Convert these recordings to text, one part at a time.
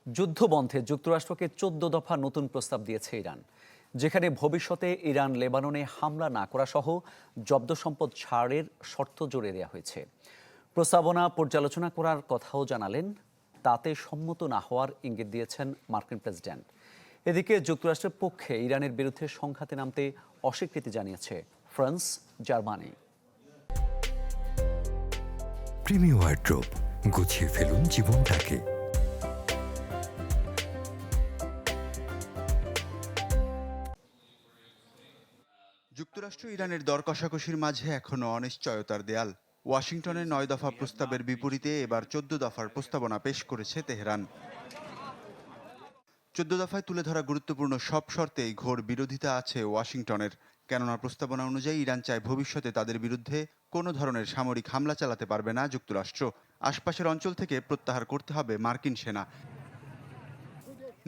যুদ্ধবন্ধে যুক্তরাষ্ট্রকে ১৪ দফা নতুন প্রস্তাব দিয়েছে ইরান, যেখানে ভবিষ্যতে ইরান লেবাননে হামলা না করা সহ জব্দ সম্পদ ছাড়ের শর্ত জুড়ে দেওয়া হয়েছে। প্রস্তাবনা পর্যালোচনা করার কথাও জানালেন। তাতে সম্মত না হওয়ার ইঙ্গিত দিয়েছেন মার্কিন প্রেসিডেন্ট। এদিকে যুক্তরাষ্ট্রের পক্ষে ইরানের বিরুদ্ধে সংঘাতে নামতে অস্বীকৃতি জানিয়েছে ফ্রান্স, জার্মানি। প্রিমিয়ার ওয়ারড্রোব, গুছিয়ে ফেলুন জীবনটাকে। যুক্তরাষ্ট্র ইরানের দর কষাকষির মাঝে এখনও অনিশ্চয়তার দেয়াল। ওয়াশিংটনের ৯ দফা প্রস্তাবের বিপরীতে এবার ১৪ দফার প্রস্তাবনা পেশ করেছে তেহরান। ১৪ দফায় তুলে ধরা গুরুত্বপূর্ণ সব শর্তেই ঘোর বিরোধিতা আছে ওয়াশিংটনের। কেননা প্রস্তাবনা অনুযায়ী ইরান চায় ভবিষ্যতে তাদের বিরুদ্ধে কোনো ধরনের সামরিক হামলা চালাতে পারবে না যুক্তরাষ্ট্র। আশপাশের অঞ্চল থেকে প্রত্যাহার করতে হবে মার্কিন সেনা,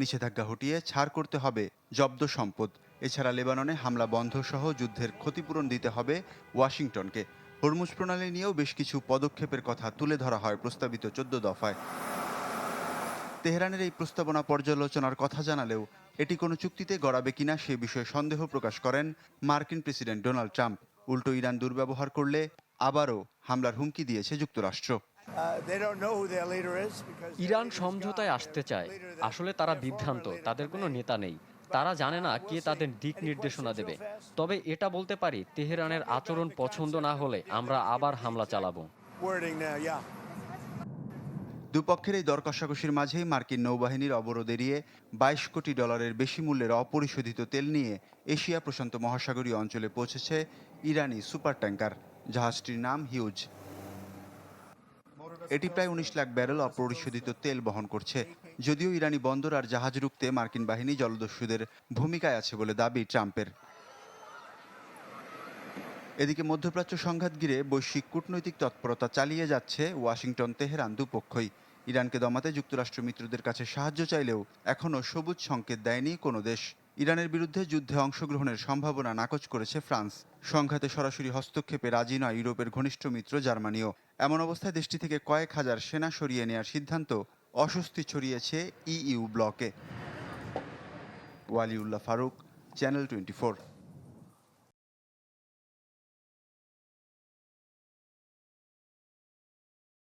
নিষেধাজ্ঞা হটিয়ে ছাড় করতে হবে জব্দ সম্পদ। এছাড়া লেবাননে হামলা বন্ধ সহ যুদ্ধের ক্ষতিপূরণ দিতে হবে ওয়াশিংটনকে। হরমুজ প্রণালী নিয়েও বেশ কিছু পদক্ষেপের কথা তুলে ধরা হয় প্রস্তাবিত ১৪ দফায়। তেহরানের এই প্রস্তাবনা পর্যালোচনার কথা জানালেও এটি কোনো চুক্তিতে গড়াবে কিনা সে বিষয়ে সন্দেহ প্রকাশ করেন মার্কিন প্রেসিডেন্ট ডোনাল্ড ট্রাম্প। উল্টো ইরান দুর্ব্যবহার করলে আবারও হামলার হুমকি দিয়েছে যুক্তরাষ্ট্র। ইরান সমঝোতায় আসতে চায়, আসলে তারা বিভ্রান্ত, তাদের কোনো নেতা নেই, তারা জানে না কে তাদের দিক নির্দেশনা দেবে। তবে এটা বলতে পারি, তেহরানের আচরণ পছন্দ না হলে আমরা আবার হামলা চালাবো। দুপক্ষের এই দর কষাকষির মাঝেই মার্কিন নৌবাহিনীর অবরোধ এড়িয়ে ২২ কোটি ডলারের বেশি মূল্যের অপরিশোধিত তেল নিয়ে এশিয়া প্রশান্ত মহাসাগরীয় অঞ্চলে পৌঁছেছে ইরানি সুপার ট্যাঙ্কার। জাহাজটির নাম হিউজ। এটি প্রায় ১৯ লাখ ব্যারেল অপরিশোধিত তেল বহন করছে। যদিও ইরানি বন্দর আর জাহাজ রুখতে মার্কিন বাহিনী জলদস্যুদের ভূমিকায় আছে বলে দাবি ট্রাম্পের। এদিকে মধ্যপ্রাচ্য সংঘাত ঘিরে বৈশ্বিক কূটনৈতিক তৎপরতা চালিয়ে যাচ্ছে ওয়াশিংটন তেহরান দুপক্ষই। ইরানকে দমাতে যুক্তরাষ্ট্র মিত্রদের কাছে সাহায্য চাইলেও এখনও সবুজ সংকেত দেয়নি কোনো দেশ। ইরানের বিরুদ্ধে যুদ্ধে অংশগ্রহণের সম্ভাবনা নাকচ করেছে ফ্রান্স। সংঘাতে সরাসরি হস্তক্ষেপে রাজি নয় ইউরোপের ঘনিষ্ঠ মিত্র জার্মানিও। এমন অবস্থায় দেশটি থেকে কয়েক হাজার সেনা সরিয়ে নেওয়ার সিদ্ধান্ত অস্বস্তি ছড়িয়েছে ইইউ ব্লকে। ওয়ালিউল্লাহ ফারুক, চ্যানেল 24।